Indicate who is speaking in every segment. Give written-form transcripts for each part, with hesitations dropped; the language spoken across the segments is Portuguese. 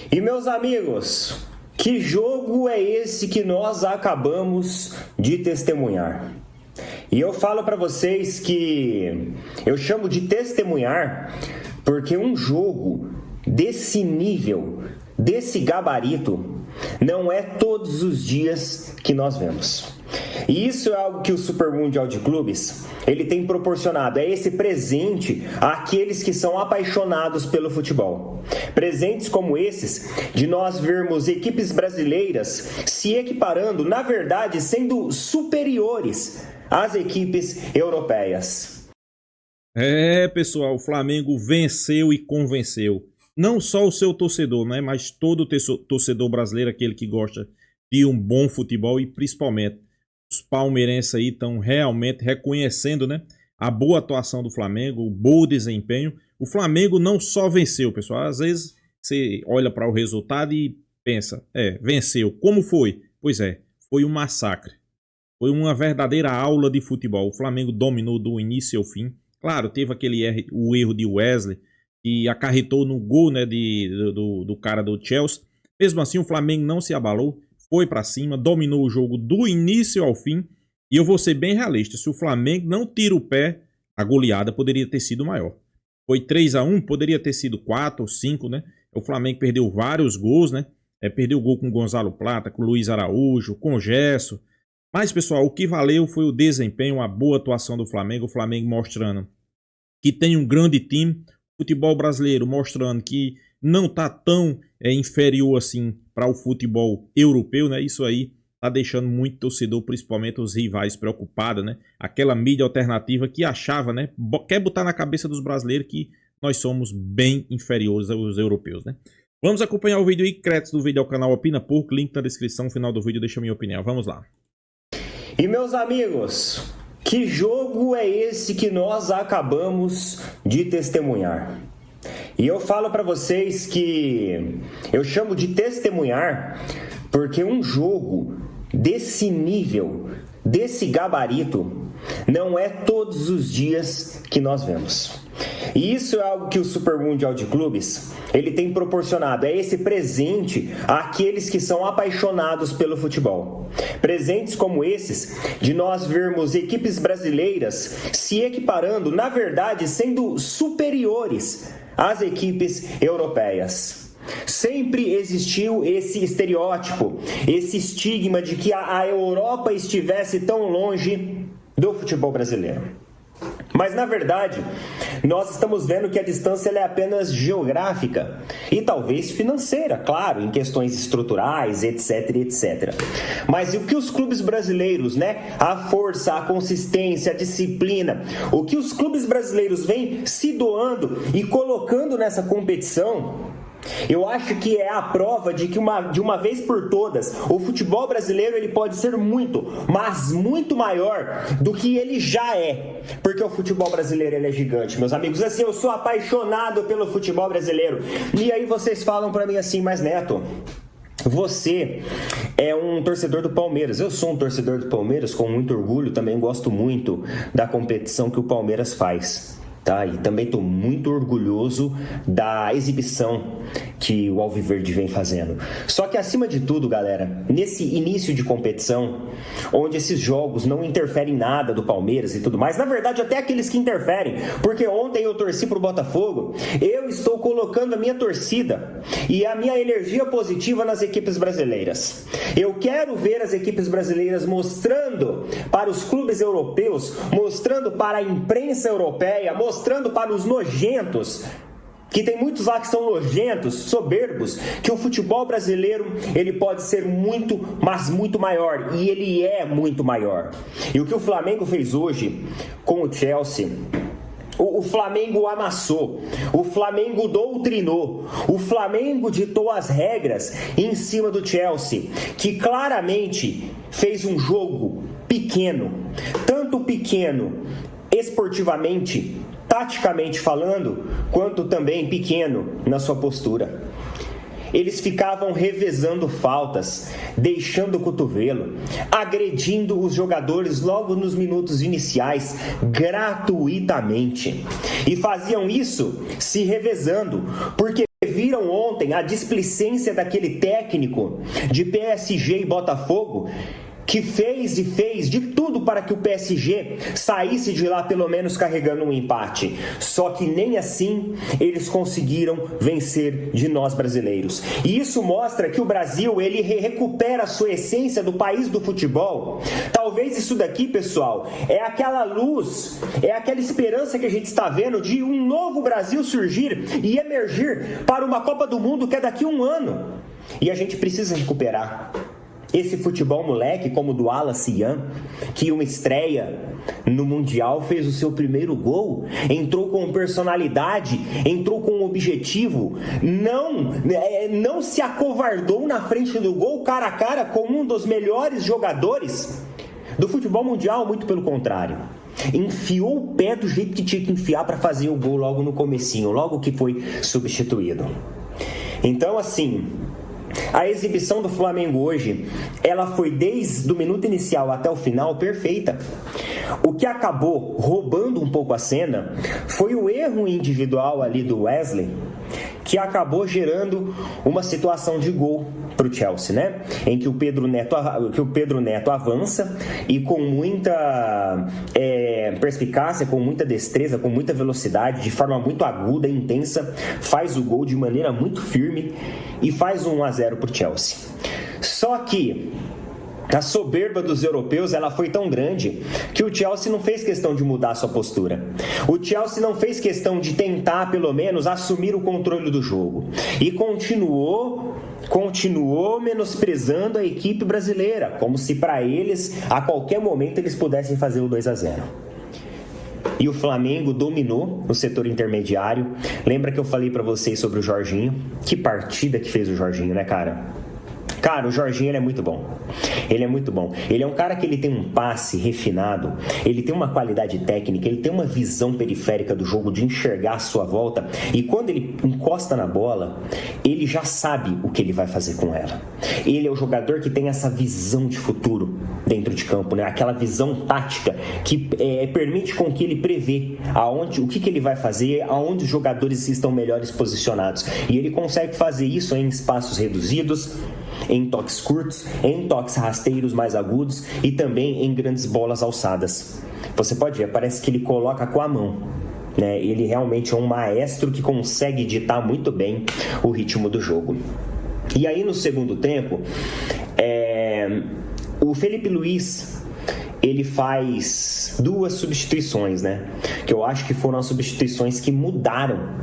Speaker 1: E meus amigos, que jogo é esse que nós acabamos de testemunhar? E eu falo para vocês que eu chamo de testemunhar porque um jogo desse nível, desse gabarito, não é todos os dias que nós vemos. E isso é algo que o Super Mundial de Clubes ele tem proporcionado, é esse presente àqueles que são apaixonados pelo futebol. Presentes como esses, de nós vermos equipes brasileiras se equiparando, na verdade, sendo superiores às equipes europeias.
Speaker 2: Pessoal, o Flamengo venceu e convenceu. Não só o seu torcedor, né, mas todo o torcedor brasileiro, aquele que gosta de um bom futebol, e principalmente os palmeirenses aí estão realmente reconhecendo, né, a boa atuação do Flamengo, o bom desempenho. O Flamengo não só venceu, pessoal. Às vezes você olha para o resultado e pensa, venceu. Como foi? Pois foi um massacre. Foi uma verdadeira aula de futebol. O Flamengo dominou do início ao fim. Claro, teve o erro de Wesley, que acarretou no gol, né, do cara do Chelsea. Mesmo assim, o Flamengo não se abalou, foi para cima, dominou o jogo do início ao fim. E eu vou ser bem realista, se o Flamengo não tira o pé, a goleada poderia ter sido maior. Foi 3-1, poderia ter sido 4 ou 5, né? O Flamengo perdeu vários gols, né? Perdeu o gol com o Gonzalo Plata, com o Luiz Araújo, com o Gerson. Mas, pessoal, o que valeu foi o desempenho, a boa atuação do Flamengo. O Flamengo mostrando que tem um grande time. O futebol brasileiro mostrando que não está tão inferior assim para o futebol europeu, né? Isso aí tá deixando muito torcedor, principalmente os rivais, preocupados, né? Aquela mídia alternativa que achava, né? Quer botar na cabeça dos brasileiros que nós somos bem inferiores aos europeus, né? Vamos acompanhar o vídeo aí, créditos do vídeo ao canal Opina Porco, link na descrição, final do vídeo, deixa a minha opinião. Vamos lá.
Speaker 1: E meus amigos, que jogo é esse que nós acabamos de testemunhar? E eu falo para vocês que eu chamo de testemunhar porque um jogo desse nível, desse gabarito, não é todos os dias que nós vemos. E isso é algo que o Super Mundial de Clubes ele tem proporcionado, é esse presente àqueles que são apaixonados pelo futebol. Presentes como esses, de nós vermos equipes brasileiras se equiparando, na verdade, sendo superiores às equipes europeias. Sempre existiu esse estereótipo, esse estigma de que a Europa estivesse tão longe do futebol brasileiro. Mas, na verdade, nós estamos vendo que a distância é apenas geográfica e talvez financeira, claro, em questões estruturais, etc, etc. Mas o que os clubes brasileiros, né, a força, a consistência, a disciplina, o que os clubes brasileiros vêm se doando e colocando nessa competição, eu acho que é a prova de que de uma vez por todas o futebol brasileiro ele pode ser muito, mas muito maior do que ele já é, porque o futebol brasileiro ele é gigante, meus amigos. Assim, eu sou apaixonado pelo futebol brasileiro. E aí vocês falam pra mim assim, mas Neto, você é um torcedor do Palmeiras. Eu sou um torcedor do Palmeiras com muito orgulho, também gosto muito da competição que o Palmeiras faz. Tá? E também estou muito orgulhoso da exibição que o Alviverde vem fazendo. Só que acima de tudo, galera, nesse início de competição, onde esses jogos não interferem em nada do Palmeiras e tudo mais, na verdade até aqueles que interferem, porque ontem eu torci pro Botafogo, eu estou colocando a minha torcida e a minha energia positiva nas equipes brasileiras. Eu quero ver as equipes brasileiras mostrando para os clubes europeus, mostrando para a imprensa europeia, mostrando para os nojentos, que tem muitos lá que são nojentos, soberbos, que o futebol brasileiro ele pode ser muito, mas muito maior, e ele é muito maior. E o que o Flamengo fez hoje com o Chelsea, o Flamengo amassou, o Flamengo doutrinou, o Flamengo ditou as regras em cima do Chelsea, que claramente fez um jogo pequeno, tanto pequeno esportivamente, taticamente falando, quanto também pequeno na sua postura. Eles ficavam revezando faltas, deixando o cotovelo, agredindo os jogadores logo nos minutos iniciais, gratuitamente. E faziam isso se revezando, porque viram ontem a displicência daquele técnico de PSG e Botafogo, que fez de tudo para que o PSG saísse de lá pelo menos carregando um empate. Só que nem assim eles conseguiram vencer de nós brasileiros. E isso mostra que o Brasil, ele recupera a sua essência do país do futebol. Talvez isso daqui, pessoal, é aquela luz, é aquela esperança que a gente está vendo de um novo Brasil surgir e emergir para uma Copa do Mundo que é daqui a um ano. E a gente precisa recuperar esse futebol moleque, como o do Wallace Ian, que uma estreia no Mundial fez o seu primeiro gol, entrou com personalidade, entrou com objetivo, não se acovardou na frente do gol, cara a cara com um dos melhores jogadores do futebol mundial, muito pelo contrário. Enfiou o pé do jeito que tinha que enfiar para fazer o gol logo no comecinho, logo que foi substituído. Então, assim, a exibição do Flamengo hoje, ela foi desde o minuto inicial até o final perfeita. O que acabou roubando um pouco a cena foi o erro individual ali do Wesley, que acabou gerando uma situação de gol para o Chelsea, né? Em que o Pedro Neto avança e com muita perspicácia, com muita destreza, com muita velocidade, de forma muito aguda e intensa, faz o gol de maneira muito firme e faz 1-0 para o Chelsea. Só que a soberba dos europeus, ela foi tão grande que o Chelsea não fez questão de mudar sua postura. O Chelsea não fez questão de tentar, pelo menos, assumir o controle do jogo. E continuou menosprezando a equipe brasileira, como se para eles, a qualquer momento, eles pudessem fazer o 2-0. E o Flamengo dominou o setor intermediário. Lembra que eu falei para vocês sobre o Jorginho? Que partida que fez o Jorginho, né, cara? Cara, o Jorginho, ele é muito bom. Ele é muito bom. Ele é um cara que ele tem um passe refinado, ele tem uma qualidade técnica, ele tem uma visão periférica do jogo de enxergar a sua volta. E quando ele encosta na bola, ele já sabe o que ele vai fazer com ela. Ele é o jogador que tem essa visão de futuro dentro de campo, né? Aquela visão tática que permite com que ele prevê o que ele vai fazer, aonde os jogadores estão melhores posicionados. E ele consegue fazer isso em espaços reduzidos, em toques curtos, em toques rasteiros mais agudos e também em grandes bolas alçadas. Você pode ver, parece que ele coloca com a mão, né? Ele realmente é um maestro que consegue ditar muito bem o ritmo do jogo. E aí no segundo tempo, o Felipe Luiz, ele faz 2 substituições, né? Que eu acho que foram as substituições que mudaram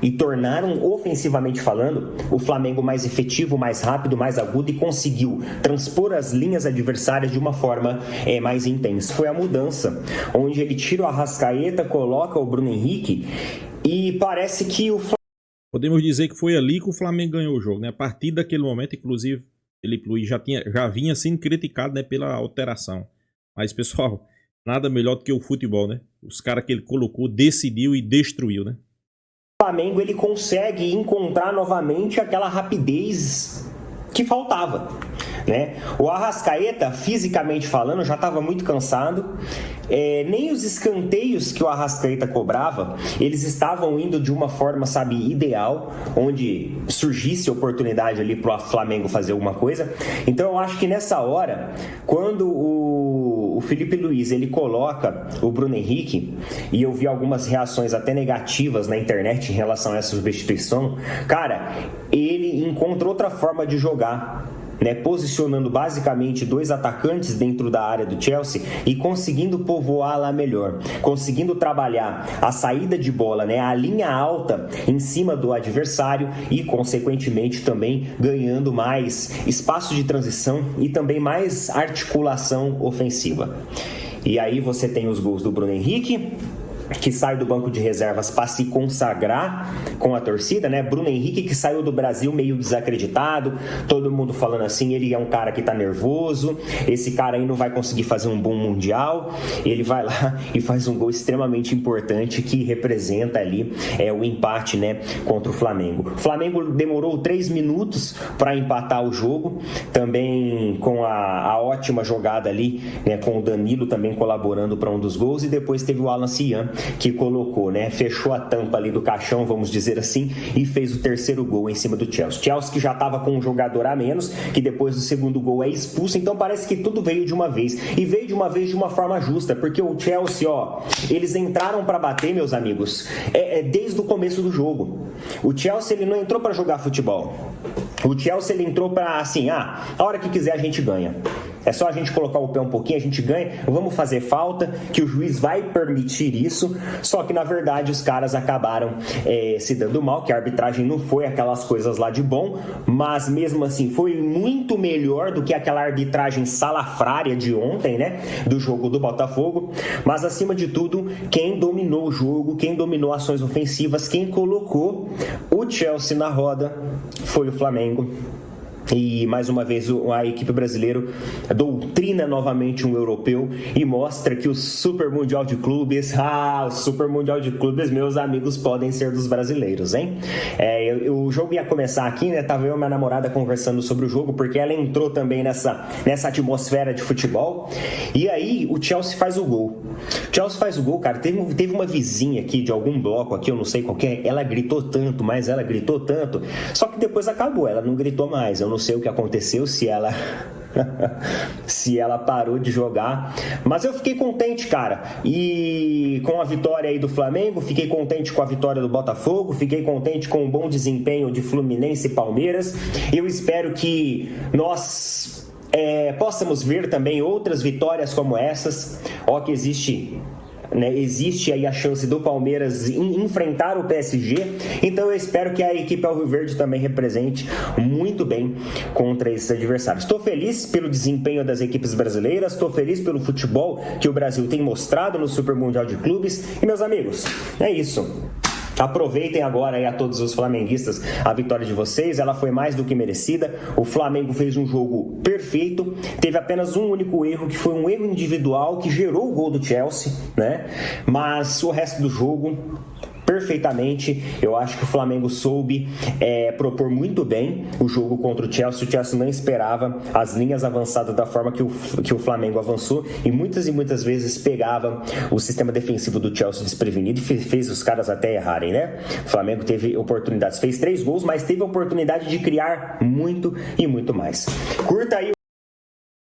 Speaker 1: e tornaram, ofensivamente falando, o Flamengo mais efetivo, mais rápido, mais agudo e conseguiu transpor as linhas adversárias de uma forma mais intensa. Foi a mudança, onde ele tira o Arrascaeta, coloca o Bruno Henrique e parece que o
Speaker 2: Podemos dizer que foi ali que o Flamengo ganhou o jogo, né? A partir daquele momento, inclusive, Felipe Luiz já vinha sendo criticado, né, pela alteração. Mas, pessoal, nada melhor do que o futebol, né? Os caras que ele colocou, decidiu e destruiu, né?
Speaker 1: O Flamengo, ele consegue encontrar novamente aquela rapidez que faltava, né? O Arrascaeta, fisicamente falando, já estava muito cansado. Nem os escanteios que o Arrascaeta cobrava, eles estavam indo de uma forma, ideal, onde surgisse oportunidade ali para o Flamengo fazer alguma coisa. Então eu acho que nessa hora, quando o Felipe Luiz, ele coloca o Bruno Henrique, e eu vi algumas reações até negativas na internet em relação a essa substituição, cara, ele encontrou outra forma de jogar, né, posicionando basicamente 2 atacantes dentro da área do Chelsea e conseguindo povoar lá melhor, conseguindo trabalhar a saída de bola, né, a linha alta em cima do adversário e, consequentemente, também ganhando mais espaço de transição e também mais articulação ofensiva. E aí você tem os gols do Bruno Henrique, que sai do banco de reservas para se consagrar com a torcida, né? Bruno Henrique, que saiu do Brasil meio desacreditado, todo mundo falando assim, ele é um cara que tá nervoso, esse cara aí não vai conseguir fazer um bom mundial. Ele vai lá e faz um gol extremamente importante que representa ali o empate, né, contra o Flamengo. O Flamengo demorou 3 minutos para empatar o jogo, também com a ótima jogada ali, né, com o Danilo também colaborando para um dos gols, e depois teve o Wallace Ian que colocou, né? Fechou a tampa ali do caixão, vamos dizer assim, e fez o terceiro gol em cima do Chelsea. Chelsea que já estava com um jogador a menos, que depois do segundo gol é expulso, então parece que tudo veio de uma vez. E veio de uma vez de uma forma justa, porque o Chelsea, ó, eles entraram para bater, meus amigos, desde o começo do jogo. O Chelsea, ele não entrou para jogar futebol. O Chelsea, ele entrou para, assim, a hora que quiser a gente ganha. É só a gente colocar o pé um pouquinho, a gente ganha, vamos fazer falta, que o juiz vai permitir isso. Só que, na verdade, os caras acabaram se dando mal, que a arbitragem não foi aquelas coisas lá de bom, mas mesmo assim foi muito melhor do que aquela arbitragem salafrária de ontem, né? Do jogo do Botafogo. Mas, acima de tudo, quem dominou o jogo, quem dominou ações ofensivas, quem colocou o Chelsea na roda foi o Flamengo. E mais uma vez a equipe brasileira doutrina novamente um europeu e mostra que o Super Mundial de Clubes, o Super Mundial de Clubes, meus amigos, podem ser dos brasileiros, hein? O jogo ia começar aqui, né? Tava eu e minha namorada conversando sobre o jogo, porque ela entrou também nessa atmosfera de futebol. E aí o Chelsea faz o gol. O Chelsea faz o gol, cara. Teve uma vizinha aqui de algum bloco aqui, eu não sei qual que é, ela gritou tanto, só que depois acabou, ela não gritou mais. Eu não sei o que aconteceu, se ela parou de jogar, mas eu fiquei contente, cara, e com a vitória aí do Flamengo, fiquei contente com a vitória do Botafogo, fiquei contente com o bom desempenho de Fluminense e Palmeiras. Eu espero que nós possamos ver também outras vitórias como essas, que existe aí a chance do Palmeiras enfrentar o PSG, então eu espero que a equipe alviverde também represente muito bem contra esses adversários. Estou feliz pelo desempenho das equipes brasileiras, estou feliz pelo futebol que o Brasil tem mostrado no Super Mundial de Clubes, e meus amigos, é isso. Aproveitem agora aí a todos os flamenguistas a vitória de vocês, ela foi mais do que merecida. O Flamengo fez um jogo perfeito, teve apenas um único erro, que foi um erro individual que gerou o gol do Chelsea, né? Mas o resto do jogo, perfeitamente, eu acho que o Flamengo soube propor muito bem o jogo contra o Chelsea não esperava as linhas avançadas da forma que o Flamengo avançou e muitas vezes pegava o sistema defensivo do Chelsea desprevenido e fez os caras até errarem, né? O Flamengo teve oportunidades, fez 3 gols, mas teve a oportunidade de criar muito e muito mais. Curta aí.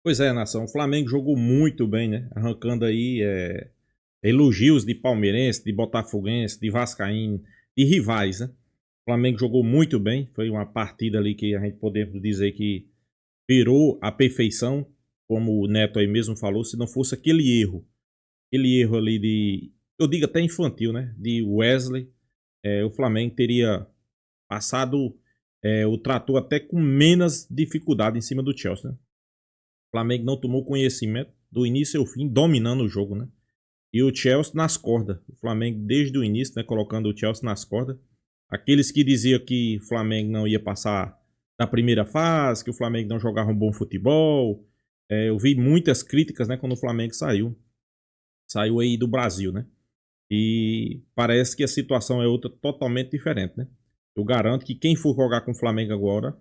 Speaker 2: Pois é, nação, o Flamengo jogou muito bem, né? Arrancando aí elogios de palmeirense, de botafoguense, de vascaíno, de rivais, né? O Flamengo jogou muito bem, foi uma partida ali que a gente podemos dizer que virou a perfeição, como o Neto aí mesmo falou, se não fosse aquele erro ali eu digo até infantil, né? De Wesley, o Flamengo teria passado o trator até com menos dificuldade em cima do Chelsea, né? O Flamengo não tomou conhecimento do início ao fim, dominando o jogo, né? E o Chelsea nas cordas. O Flamengo desde o início, né, colocando o Chelsea nas cordas. Aqueles que diziam que o Flamengo não ia passar da primeira fase, que o Flamengo não jogava um bom futebol. Eu vi muitas críticas, né, quando o Flamengo saiu. Saiu aí do Brasil, né? E parece que a situação é outra totalmente diferente, né? Eu garanto que quem for jogar com o Flamengo agora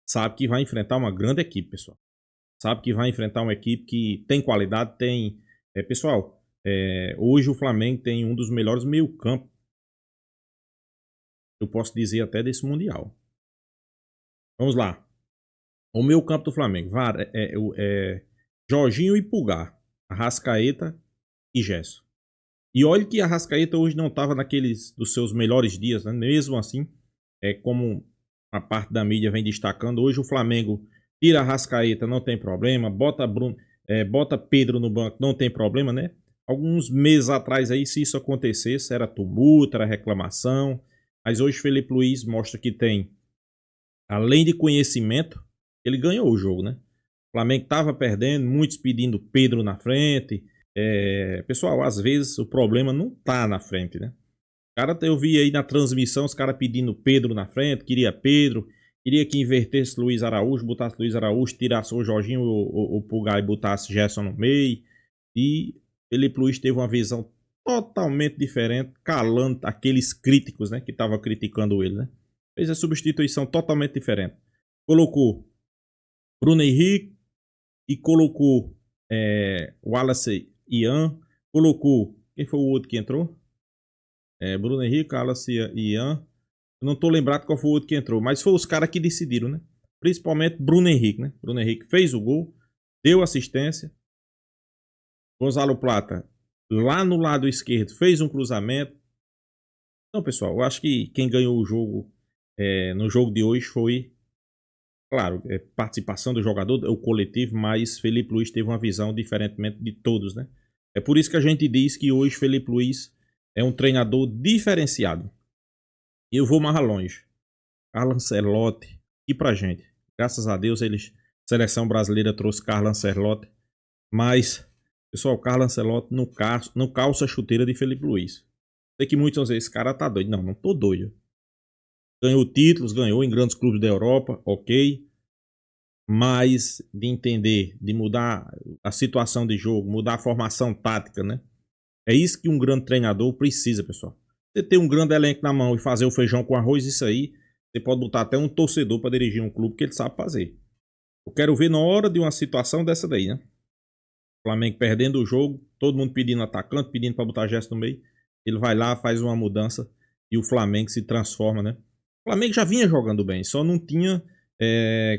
Speaker 2: sabe que vai enfrentar uma grande equipe, pessoal. Sabe que vai enfrentar uma equipe que tem qualidade, tem... pessoal, hoje o Flamengo tem um dos melhores meio-campo, eu posso dizer até desse Mundial. Vamos lá. O meio-campo do Flamengo, Jorginho e Pulgar, Arrascaeta e Gerson. E olha que a Arrascaeta hoje não estava naqueles dos seus melhores dias, né? Mesmo assim, como a parte da mídia vem destacando, hoje o Flamengo tira a Arrascaeta, não tem problema, bota Pedro no banco, não tem problema, né? Alguns meses atrás aí, se isso acontecesse, era tumulto, era reclamação. Mas hoje Felipe Luiz mostra que tem, além de conhecimento, ele ganhou o jogo, né? O Flamengo estava perdendo, muitos pedindo Pedro na frente. Pessoal, às vezes o problema não tá na frente, né? Eu vi aí na transmissão os caras pedindo Pedro na frente, queria que invertesse Luiz Araújo, botasse Luiz Araújo, tirasse o Jorginho, o Pulgar e botasse Gerson no meio. E Felipe Luiz teve uma visão totalmente diferente, calando aqueles críticos, né, que estavam criticando ele, né? Fez a substituição totalmente diferente. Colocou Bruno Henrique e colocou Wallace Ian, colocou Quem foi o outro que entrou? Bruno Henrique, Carlos e Ian. Eu não tô lembrado qual foi o outro que entrou, mas foi os caras que decidiram, né? Principalmente Bruno Henrique, né? Bruno Henrique fez o gol, deu assistência. Gonzalo Plata, lá no lado esquerdo, fez um cruzamento. Então, pessoal, eu acho que quem ganhou o jogo no jogo de hoje foi, claro, participação do jogador, o coletivo, mas Felipe Luiz teve uma visão diferentemente de todos, né? É por isso que a gente diz que hoje Felipe Luiz é um treinador diferenciado. E eu vou mais longe. Carlo Ancelotti, e pra gente. Graças a Deus, seleção brasileira trouxe Carlo Ancelotti, mas, pessoal, Carlo Ancelotti não calça a chuteira de Felipe Luiz. Sei que muitos vão dizer, esse cara tá doido. Não, não tô doido. Ganhou títulos, ganhou em grandes clubes da Europa, ok. Mas de entender, de mudar a situação de jogo, mudar a formação tática, né? É isso que um grande treinador precisa, pessoal. Você ter um grande elenco na mão e fazer o feijão com arroz, isso aí, você pode botar até um torcedor para dirigir um clube que ele sabe fazer. Eu quero ver na hora de uma situação dessa daí, né? O Flamengo perdendo o jogo, todo mundo pedindo atacante, pedindo para botar gesto no meio. Ele vai lá, faz uma mudança e o Flamengo se transforma, né? O Flamengo já vinha jogando bem, só não tinha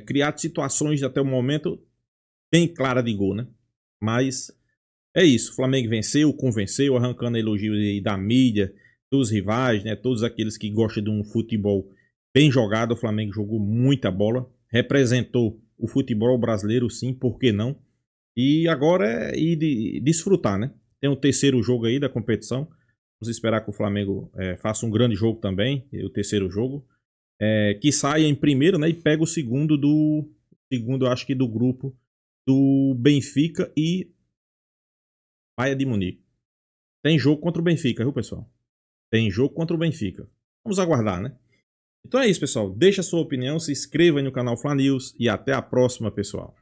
Speaker 2: criado situações até o momento bem clara de gol, né? Mas é isso, o Flamengo venceu, convenceu, arrancando elogios aí da mídia, dos rivais, né? Todos aqueles que gostam de um futebol bem jogado. O Flamengo jogou muita bola, representou o futebol brasileiro, sim, por que não? E agora é ir desfrutar, né? Tem o terceiro jogo aí da competição. Vamos esperar que o Flamengo faça um grande jogo também, o terceiro jogo. Que saia em primeiro, né? E pega o segundo eu acho que do grupo do Benfica e Bayern de Munique. Tem jogo contra o Benfica, viu, pessoal? Tem jogo contra o Benfica. Vamos aguardar, né? Então é isso, pessoal. Deixa a sua opinião, se inscreva aí no canal Fla News e até a próxima, pessoal.